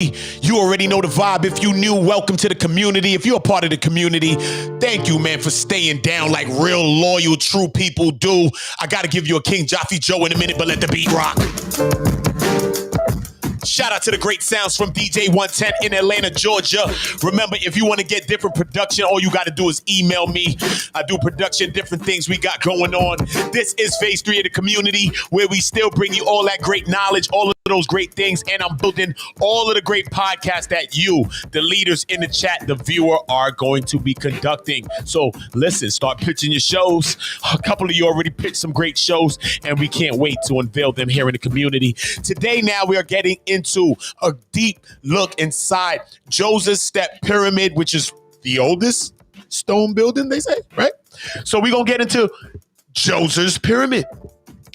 You already know the vibe. If you new, welcome to the community. If you're a part of the community, thank you, man, for staying down like real loyal, true people do. I got to give you a King Jaffe Joe in a minute, but let the beat rock. Shout out to the great sounds from DJ 110 in Atlanta, Georgia. Remember, if you want to get different production, all you got to do is email me. I do production, different things we got going on. This is phase 3 of the community, where we still bring you all that great knowledge, all of those great things, and I'm building all of the great podcasts that you, the leaders in the chat, the viewer, are going to be conducting. So listen, start pitching your shows. A couple of you already pitched some great shows, and we can't wait to unveil them here in the community. Today, now, we are getting into a deep look inside Djoser's Step Pyramid, which is the oldest stone building, they say, right? So we're going to get into Djoser's Pyramid.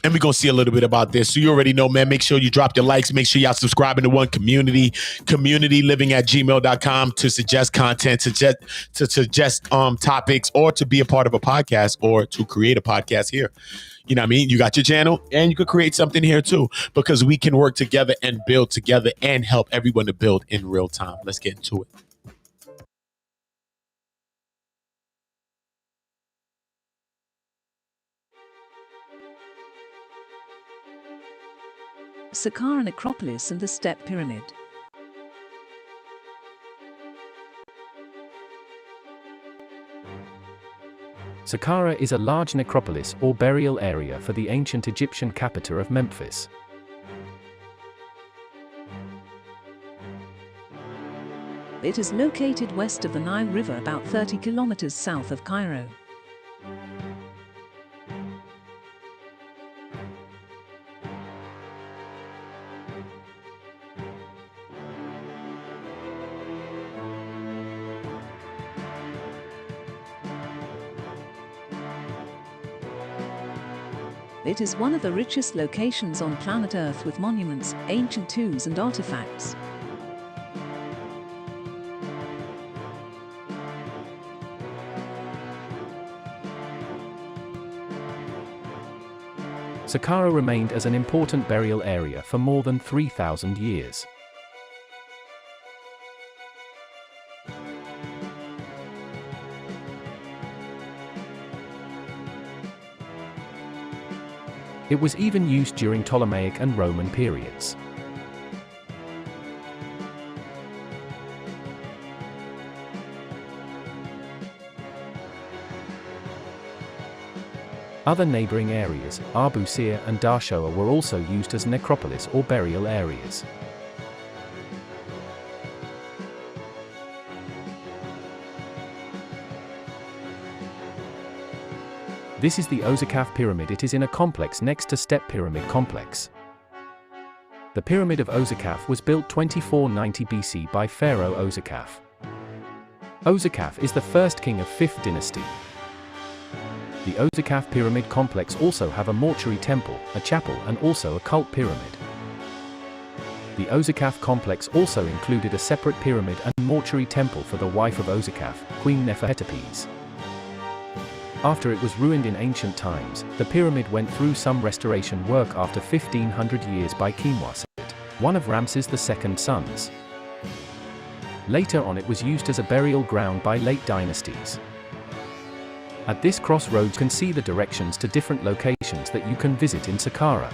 And we're going to see a little bit about this. So you already know, man, make sure you drop your likes. Make sure y'all subscribing to One Community, communityliving@gmail.com to suggest content, to suggest topics, or to be a part of a podcast, or to create a podcast here. You know what I mean? You got your channel, and you could create something here too, because we can work together and build together and help everyone to build in real time. Let's get into it. Saqqara Necropolis and the Step Pyramid. Saqqara is a large necropolis or burial area for the ancient Egyptian capital of Memphis. It is located west of the Nile River, about 30 kilometers south of Cairo. It is one of the richest locations on planet Earth, with monuments, ancient tombs and artifacts. Saqqara remained as an important burial area for more than 3,000 years. It was even used during Ptolemaic and Roman periods. Other neighboring areas, Abu Sir and Darshoa, were also used as necropolis or burial areas. This is the Osakaf Pyramid. It is in a complex next to Step Pyramid Complex. The Pyramid of Osakaf was built 2490 BC by Pharaoh Osakaf. Osakaf is the first king of 5th dynasty. The Osakaf Pyramid Complex also have a mortuary temple, a chapel, and also a cult pyramid. The Osakaf complex also included a separate pyramid and mortuary temple for the wife of Osakaf, Queen Neferhetipes. After it was ruined in ancient times, the pyramid went through some restoration work after 1500 years by KEMMUNITY, one of Ramses II's sons. Later on, it was used as a burial ground by late dynasties. At this crossroads, you can see the directions to different locations that you can visit in Saqqara.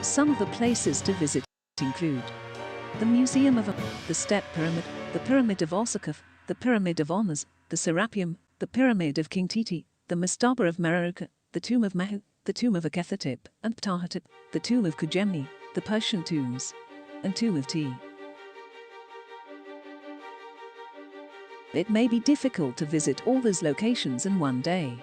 Some of the places to visit include the Museum of the Step Pyramid, the Pyramid of Osakaf, the Pyramid of Honors, the Serapeum, the Pyramid of King Titi, the Mastaba of Meroka, the Tomb of Mehu, the Tomb of Akhethetip and Ptahhotep, the Tomb of Kujemni, the Persian tombs, and Tomb of Ti. It may be difficult to visit all those locations in one day.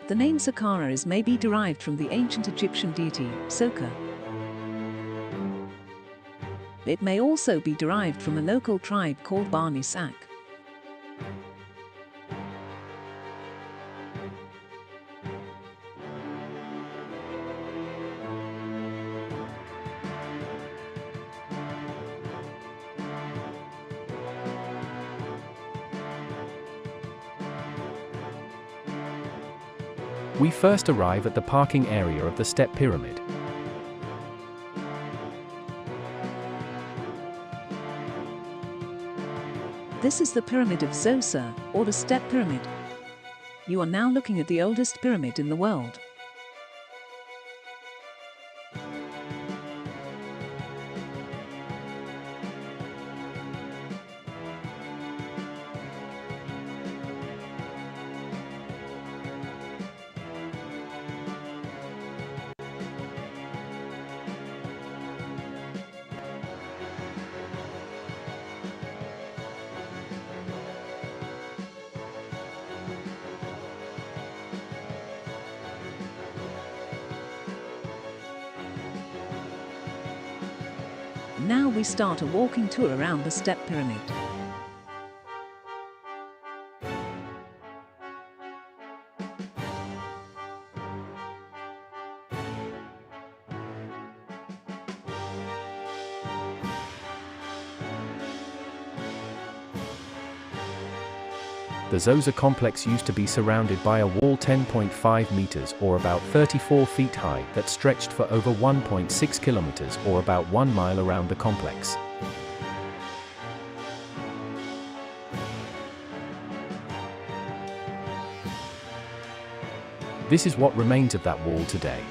The name Saqqara is maybe derived from the ancient Egyptian deity, Soka. It may also be derived from a local tribe called Bani Sak. We first arrive at the parking area of the step pyramid. This is the Pyramid of Djoser, or the Step Pyramid. You are now looking at the oldest pyramid in the world. Now we start a walking tour around the Step Pyramid. The Djoser complex used to be surrounded by a wall 10.5 meters or about 34 feet high that stretched for over 1.6 kilometers or about 1 mile around the complex. This is what remains of that wall today.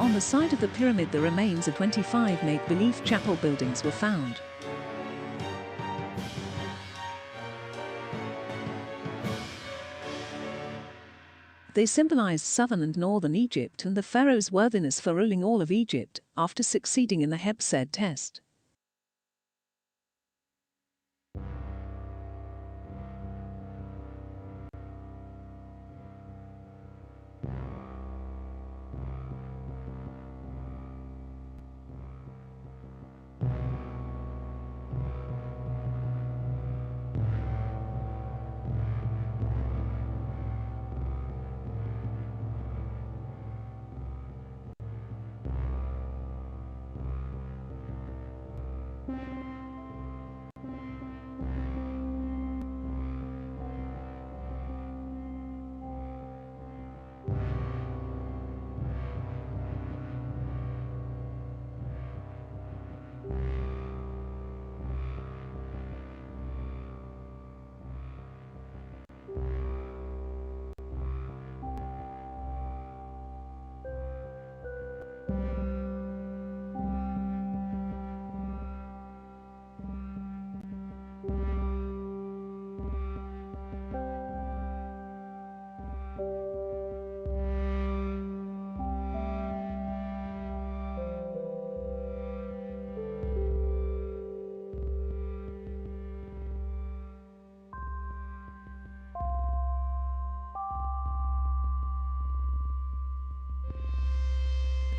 On the site of the pyramid, the remains of 25 make-believe chapel buildings were found. They symbolized southern and northern Egypt and the pharaoh's worthiness for ruling all of Egypt after succeeding in the Hebsed test.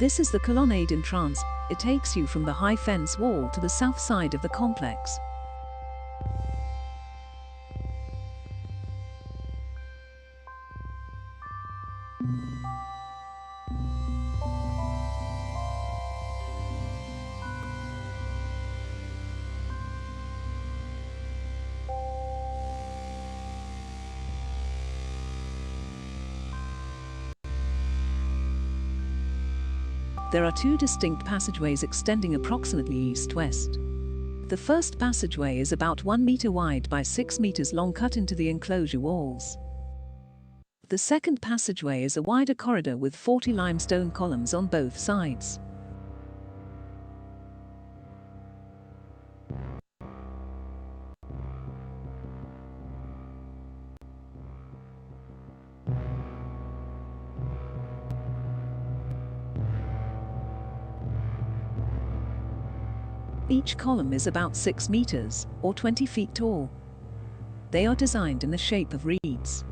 This is the colonnade entrance. It takes you from the high fence wall to the south side of the complex. There are two distinct passageways extending approximately east-west. The first passageway is about 1 meter wide by 6 meters long, cut into the enclosure walls. The second passageway is a wider corridor with 40 limestone columns on both sides. Each column is about 6 meters, or 20 feet tall. They are designed in the shape of reeds.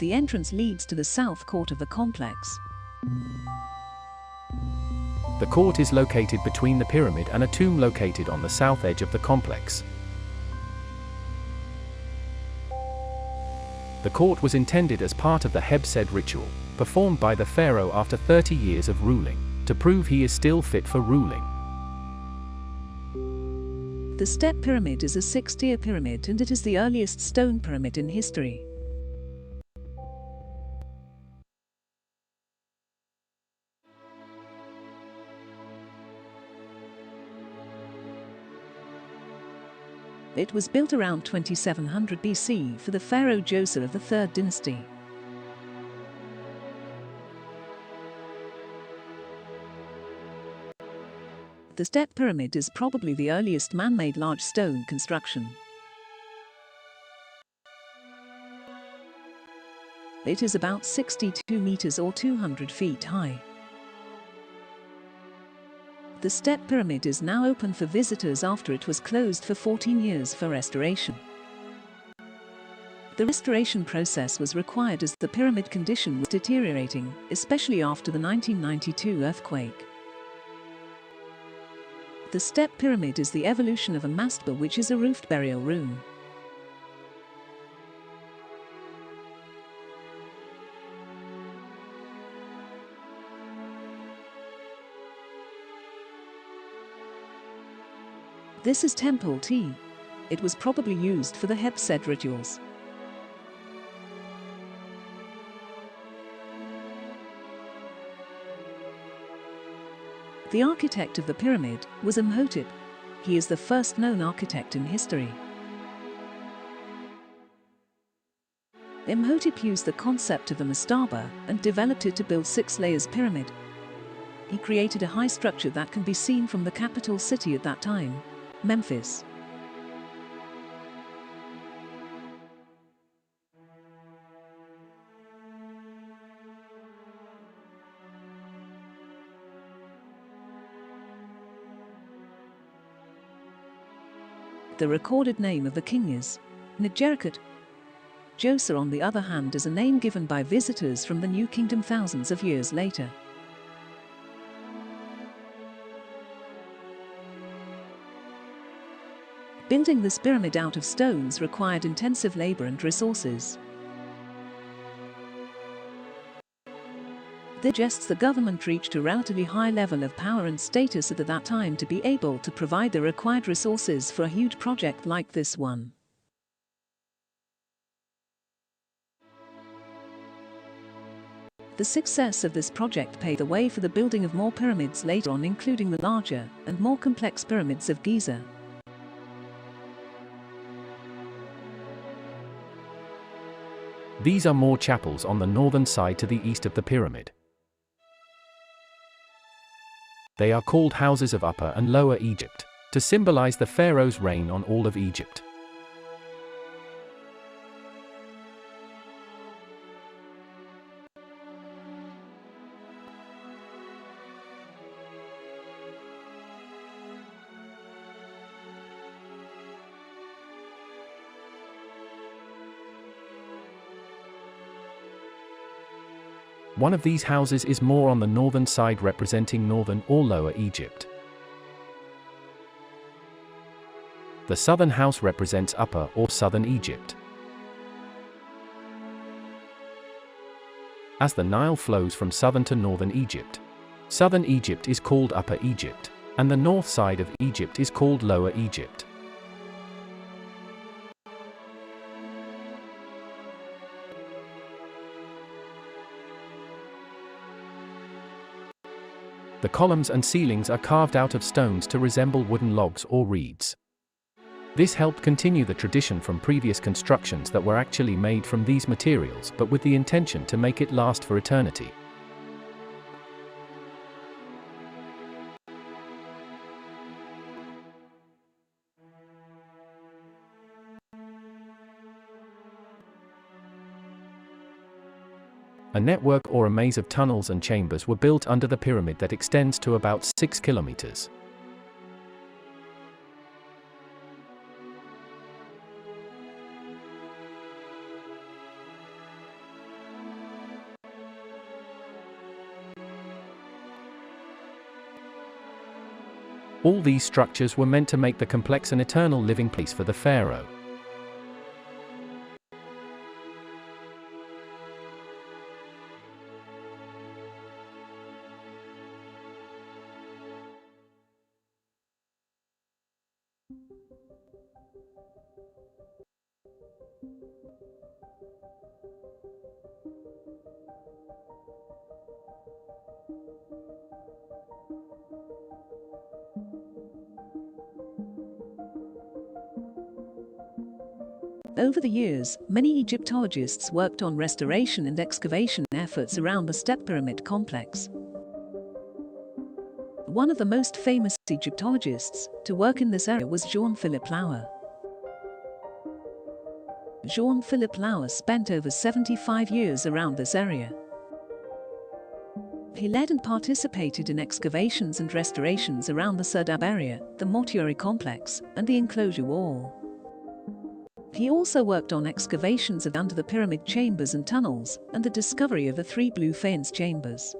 The entrance leads to the south court of the complex. The court is located between the pyramid and a tomb located on the south edge of the complex. The court was intended as part of the Heb-Sed ritual, performed by the pharaoh after 30 years of ruling, to prove he is still fit for ruling. The Step Pyramid is a six-tier pyramid and it is the earliest stone pyramid in history. It was built around 2700 BC for the pharaoh Djoser of the 3rd dynasty. The Step Pyramid is probably the earliest man-made large stone construction. It is about 62 meters or 200 feet high. The Step Pyramid is now open for visitors after it was closed for 14 years for restoration. The restoration process was required as the pyramid condition was deteriorating, especially after the 1992 earthquake. The Step Pyramid is the evolution of a mastaba, which is a roofed burial room. This is Temple T. It was probably used for the Heb-Sed rituals. The architect of the pyramid was Imhotep. He is the first known architect in history. Imhotep used the concept of the mastaba and developed it to build 6 layers pyramid. He created a high structure that can be seen from the capital city at that time, Memphis. The recorded name of the king is Ngerikut. Djoser, on the other hand, is a name given by visitors from the New Kingdom thousands of years later. Building this pyramid out of stones required intensive labor and resources. This suggests the government reached a relatively high level of power and status at that time to be able to provide the required resources for a huge project like this one. The success of this project paved the way for the building of more pyramids later on, including the larger and more complex pyramids of Giza. These are more chapels on the northern side to the east of the pyramid. They are called houses of Upper and Lower Egypt, to symbolize the pharaoh's reign on all of Egypt. One of these houses is more on the northern side, representing northern or Lower Egypt. The southern house represents Upper or Southern Egypt. As the Nile flows from southern to northern Egypt, southern Egypt is called Upper Egypt, and the north side of Egypt is called Lower Egypt. The columns and ceilings are carved out of stones to resemble wooden logs or reeds. This helped continue the tradition from previous constructions that were actually made from these materials, but with the intention to make it last for eternity. A network or a maze of tunnels and chambers were built under the pyramid that extends to about 6 kilometers. All these structures were meant to make the complex an eternal living place for the pharaoh. Over the years, many Egyptologists worked on restoration and excavation efforts around the Step Pyramid complex. One of the most famous Egyptologists to work in this area was Jean-Philippe Lauer. Jean-Philippe Lauer spent over 75 years around this area. He led and participated in excavations and restorations around the Serdab area, the mortuary complex, and the enclosure wall. He also worked on excavations of under the pyramid chambers and tunnels, and the discovery of the 3 blue faience chambers.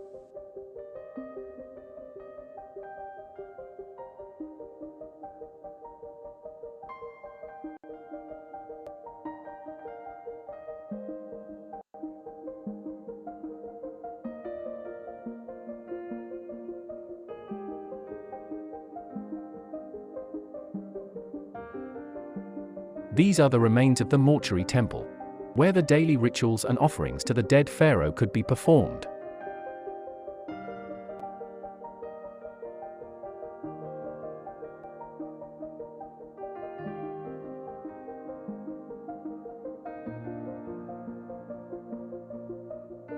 These are the remains of the mortuary temple, where the daily rituals and offerings to the dead pharaoh could be performed.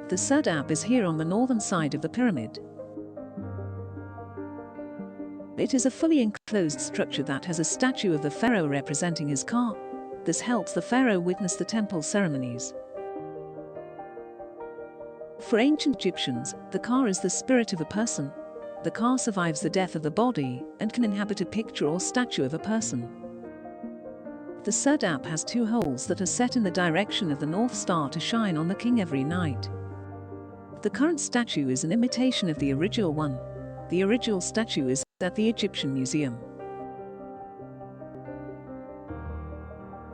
The Serdab is here on the northern side of the pyramid. It is a fully enclosed structure that has a statue of the pharaoh representing his car. This helps the pharaoh witness the temple ceremonies. For ancient Egyptians, the car is the spirit of a person. The car survives the death of the body and can inhabit a picture or statue of a person. The Serdab has 2 holes that are set in the direction of the North Star to shine on the king every night. The current statue is an imitation of the original one. The original statue is at the Egyptian Museum.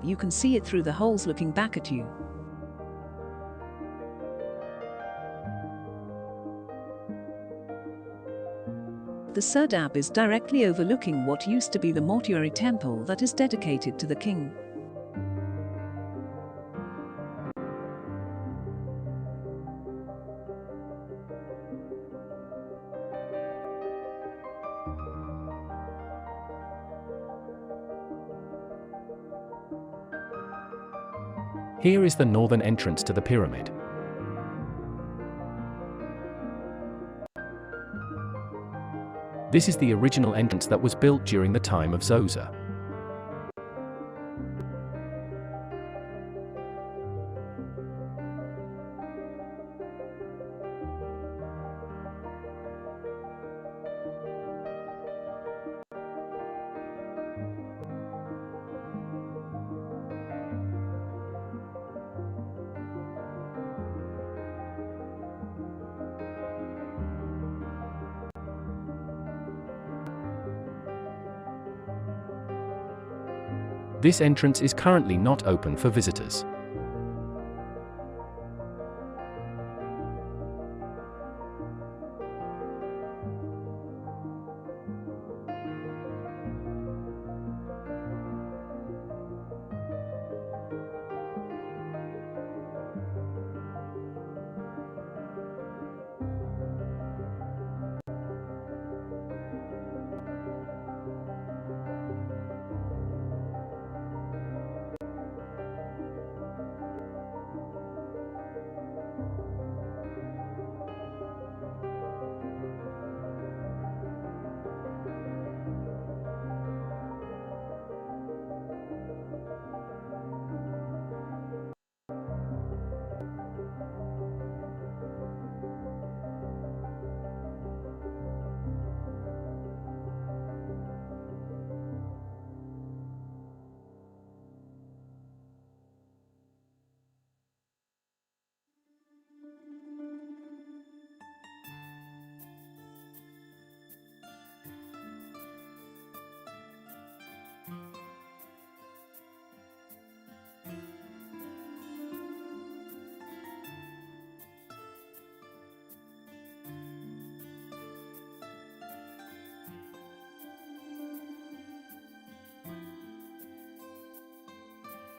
You can see it through the holes looking back at you. The Serdab is directly overlooking what used to be the mortuary temple that is dedicated to the king. Here is the northern entrance to the pyramid. This is the original entrance that was built during the time of Djoser. This entrance is currently not open for visitors.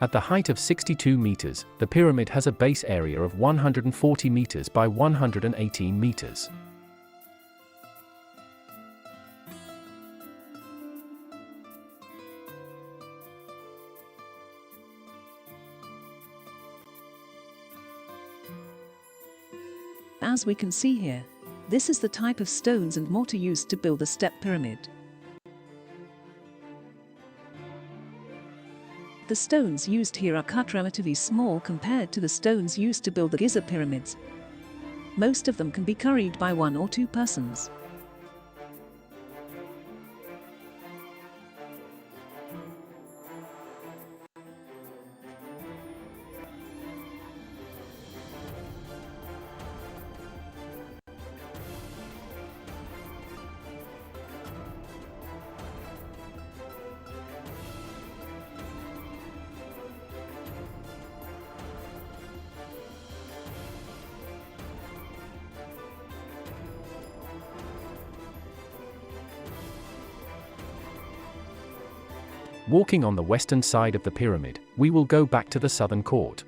At the height of 62 meters, the pyramid has a base area of 140 meters by 118 meters. As we can see here, this is the type of stones and mortar used to build the step pyramid. The stones used here are cut relatively small compared to the stones used to build the Giza pyramids. Most of them can be carried by 1 or 2 persons. Walking on the western side of the pyramid, we will go back to the southern court.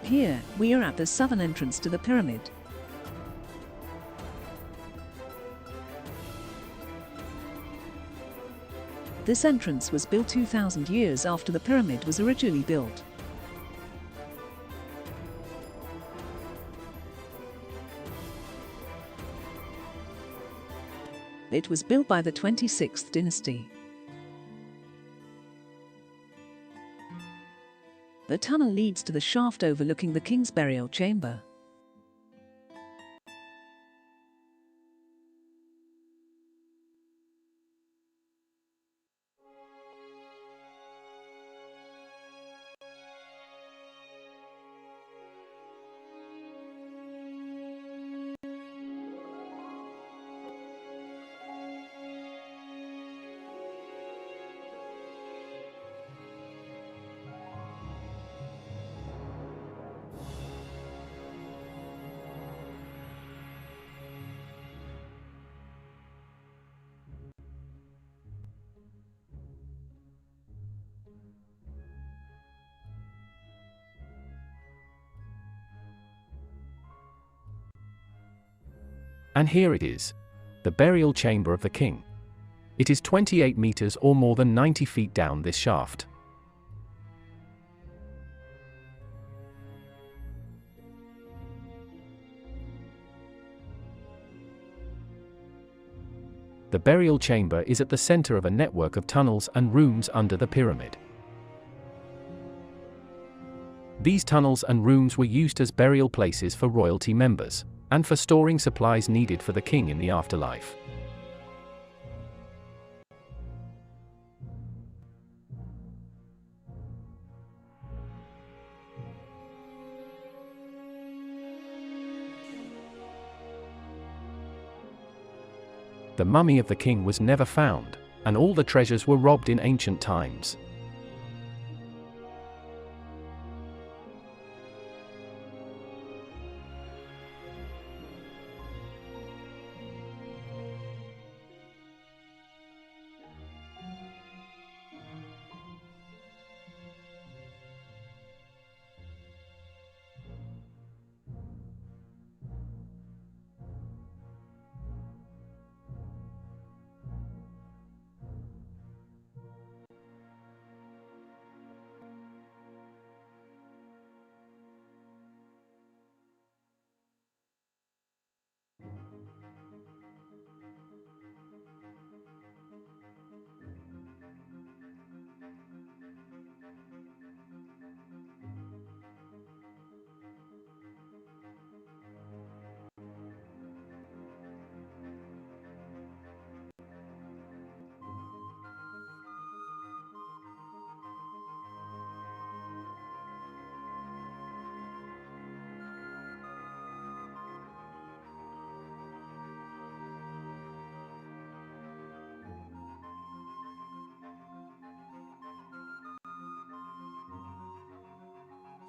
Here, we are at the southern entrance to the pyramid. This entrance was built 2,000 years after the pyramid was originally built. It was built by the 26th dynasty. The tunnel leads to the shaft overlooking the king's burial chamber. And here it is, the burial chamber of the king. It is 28 meters or more than 90 feet down this shaft. The burial chamber is at the center of a network of tunnels and rooms under the pyramid. These tunnels and rooms were used as burial places for royalty members, and for storing supplies needed for the king in the afterlife. The mummy of the king was never found, and all the treasures were robbed in ancient times.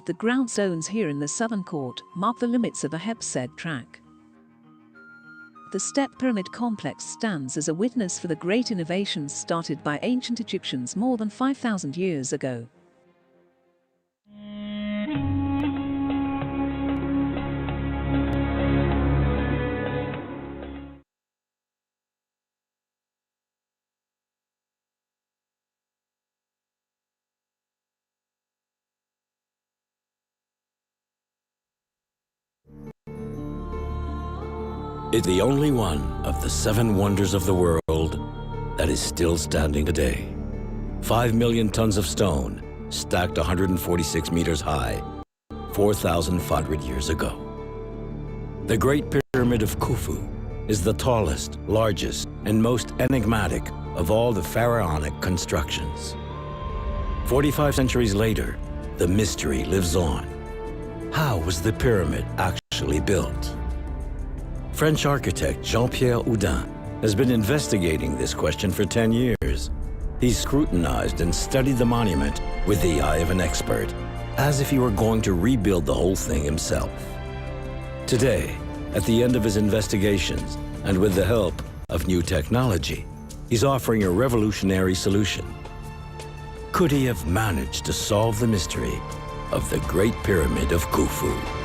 The ground zones here in the southern court mark the limits of a Hepsed track. The Step Pyramid complex stands as a witness for the great innovations started by ancient Egyptians more than 5,000 years ago. It's the only one of the 7 wonders of the world that is still standing today. 5 million tons of stone, stacked 146 meters high, 4,500 years ago. The Great Pyramid of Khufu is the tallest, largest, and most enigmatic of all the pharaonic constructions. 45 centuries later, the mystery lives on. How was the pyramid actually built? French architect Jean-Pierre Houdin has been investigating this question for 10 years. He's scrutinized and studied the monument with the eye of an expert, as if he were going to rebuild the whole thing himself. Today, at the end of his investigations, and with the help of new technology, he's offering a revolutionary solution. Could he have managed to solve the mystery of the Great Pyramid of Khufu?